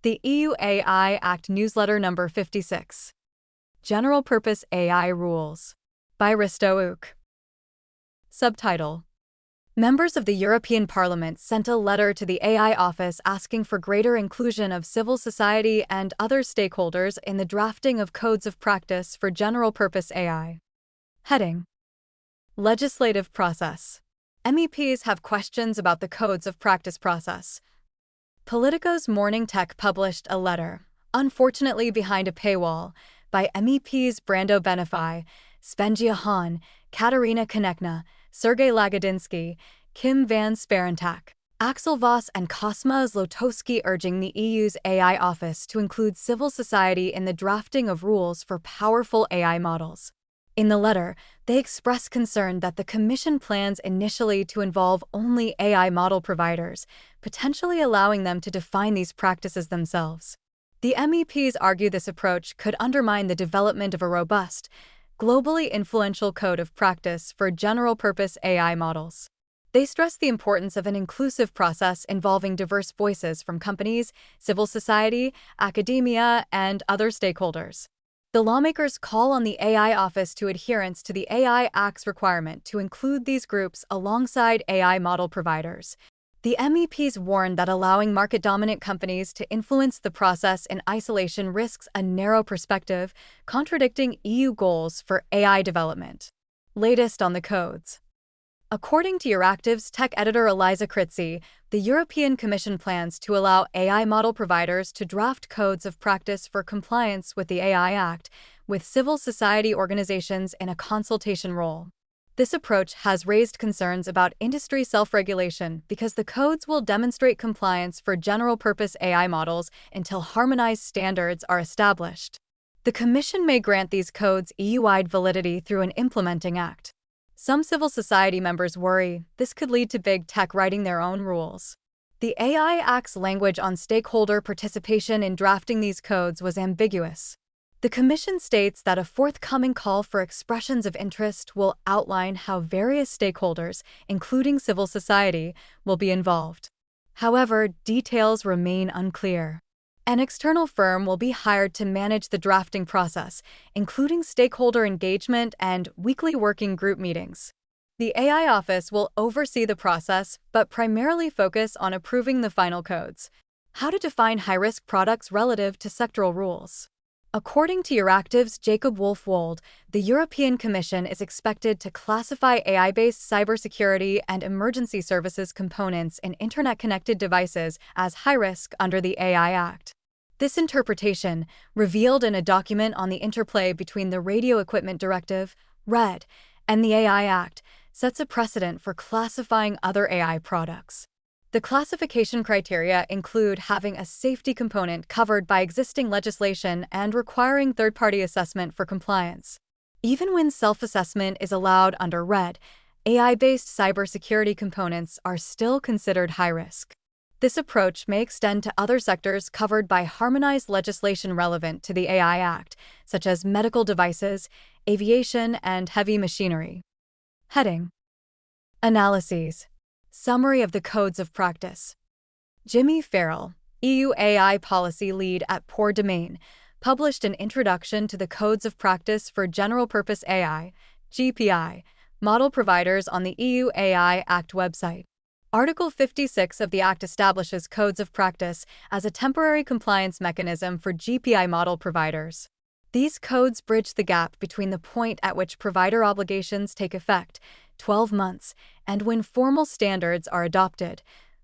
The EU AI Act Newsletter Number 56. General Purpose AI Rules. By Risto Uk. Subtitle: Members of the European Parliament sent a letter to the AI Office asking for greater inclusion of civil society and other stakeholders in the drafting of codes of practice for general-purpose AI. Heading: Legislative Process. MEPs have questions about the codes of practice process. Politico's Morning Tech published a letter, unfortunately behind a paywall, by MEPs Brando Benifei, Svenja Hahn, Katerina Konečná, Sergey Lagodinsky, Kim van Sparrentak, Axel Voss and Kosma Złotowski, urging the EU's AI office to include civil society in the drafting of rules for powerful AI models. In the letter, they express concern that the Commission plans initially to involve only AI model providers, potentially allowing them to define these practices themselves. The MEPs argue this approach could undermine the development of a robust, globally influential code of practice for general-purpose AI models. They stress the importance of an inclusive process involving diverse voices from companies, civil society, academia, and other stakeholders. The lawmakers call on the AI Office to adherence to the AI Act's requirement to include these groups alongside AI model providers. The MEPs warn that allowing market-dominant companies to influence the process in isolation risks a narrow perspective, contradicting EU goals for AI development. Latest on the codes. According to Euractiv's tech editor Eliza Kritzy, the European Commission plans to allow AI model providers to draft codes of practice for compliance with the AI Act, with civil society organizations in a consultation role. This approach has raised concerns about industry self-regulation because the codes will demonstrate compliance for general-purpose AI models until harmonized standards are established. The Commission may grant these codes EU-wide validity through an implementing act. Some civil society members worry this could lead to big tech writing their own rules. The AI Act's language on stakeholder participation in drafting these codes was ambiguous. The Commission states that a forthcoming call for expressions of interest will outline how various stakeholders, including civil society, will be involved. However, details remain unclear. An external firm will be hired to manage the drafting process, including stakeholder engagement and weekly working group meetings. The AI Office will oversee the process, but primarily focus on approving the final codes. How to define high-risk products relative to sectoral rules. According to Euractiv's Jacob Wolf-Wold, the European Commission is expected to classify AI-based cybersecurity and emergency services components in internet-connected devices as high-risk under the AI Act. This interpretation, revealed in a document on the interplay between the Radio Equipment Directive, RED, and the AI Act, sets a precedent for classifying other AI products. The classification criteria include having a safety component covered by existing legislation and requiring third-party assessment for compliance. Even when self-assessment is allowed under RED, AI-based cybersecurity components are still considered high-risk. This approach may extend to other sectors covered by harmonized legislation relevant to the AI Act, such as medical devices, aviation, and heavy machinery. Heading: Analyses. Summary of the Codes of Practice. Jimmy Farrell, EU AI Policy Lead at Pour Domain, published an introduction to the Codes of Practice for General-Purpose AI, GPI, model providers on the EU AI Act website. Article 56 of the Act establishes codes of practice as a temporary compliance mechanism for GPI model providers. These codes bridge the gap between the point at which provider obligations take effect, 12 months, and when formal standards are adopted,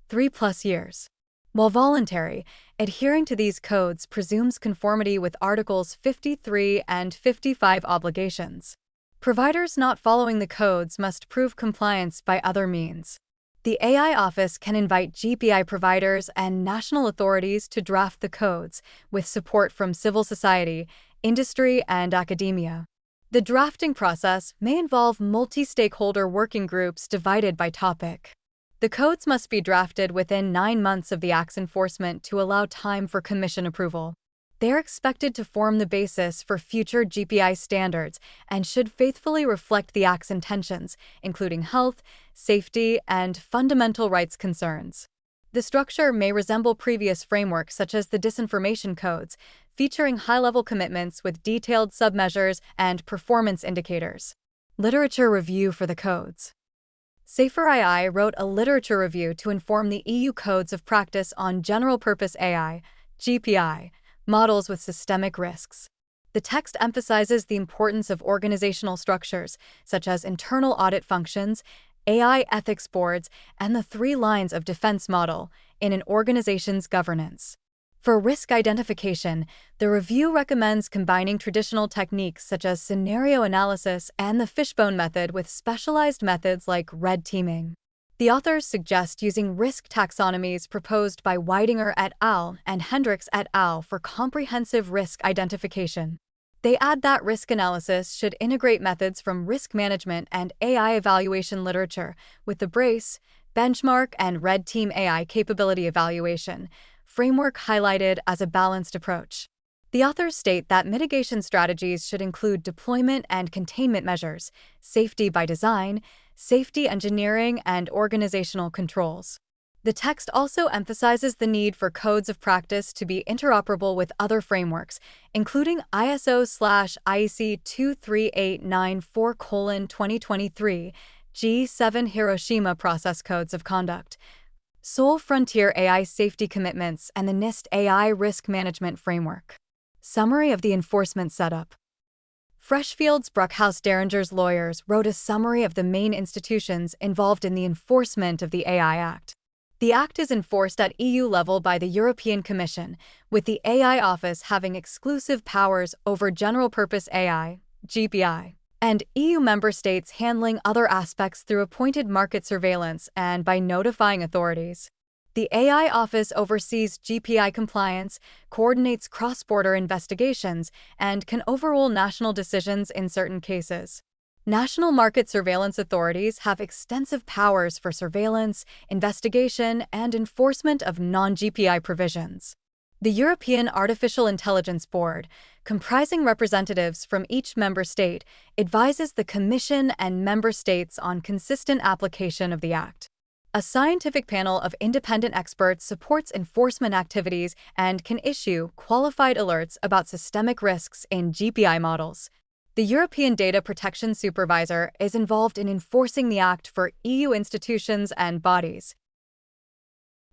3+ years. While voluntary, adhering to these codes presumes conformity with Articles 53 and 55 obligations. Providers not following the codes must prove compliance by other means. The AI Office can invite GPI providers and national authorities to draft the codes, with support from civil society, industry, and academia. The drafting process may involve multi-stakeholder working groups divided by topic. The codes must be drafted within 9 months of the Act's enforcement to allow time for Commission approval. They are expected to form the basis for future GPI standards and should faithfully reflect the Act's intentions, including health, safety, and fundamental rights concerns. The structure may resemble previous frameworks such as the disinformation codes, featuring high-level commitments with detailed submeasures and performance indicators. Literature review for the codes. Safer AI wrote a literature review to inform the EU codes of practice on general-purpose AI, GPI, models with systemic risks. The text emphasizes the importance of organizational structures, such as internal audit functions, AI ethics boards, and the 3 lines of defense model in an organization's governance. For risk identification, the review recommends combining traditional techniques such as scenario analysis and the fishbone method with specialized methods like red teaming. The authors suggest using risk taxonomies proposed by Weidinger et al. And Hendricks et al. For comprehensive risk identification. They add that risk analysis should integrate methods from risk management and AI evaluation literature with the BRACE, benchmark, and red team AI capability evaluation framework highlighted as a balanced approach. The authors state that mitigation strategies should include deployment and containment measures, safety by design, safety engineering, and organizational controls. The text also emphasizes the need for codes of practice to be interoperable with other frameworks, including ISO/IEC 23894:2023, G7 Hiroshima Process Codes of Conduct, Seoul Frontier AI Safety Commitments, and the NIST AI Risk Management Framework. Summary of the enforcement setup. Freshfields Bruckhaus Derringer's lawyers wrote a summary of the main institutions involved in the enforcement of the AI Act. The Act is enforced at EU level by the European Commission, with the AI Office having exclusive powers over general-purpose AI, GPI, and EU member states handling other aspects through appointed market surveillance and by notifying authorities. The AI Office oversees GPI compliance, coordinates cross-border investigations, and can overrule national decisions in certain cases. National market surveillance authorities have extensive powers for surveillance, investigation, and enforcement of non-GPI provisions. The European Artificial Intelligence Board, comprising representatives from each member state, advises the Commission and member states on consistent application of the Act. A scientific panel of independent experts supports enforcement activities and can issue qualified alerts about systemic risks in GPI models. The European Data Protection Supervisor is involved in enforcing the Act for EU institutions and bodies.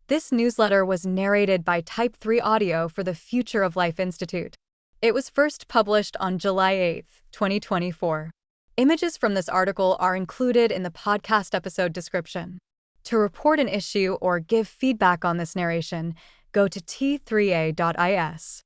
This newsletter was narrated by Type 3 Audio for the Future of Life Institute. It was first published on July 8, 2024. Images from this article are included in the podcast episode description. To report an issue or give feedback on this narration, go to t3a.is.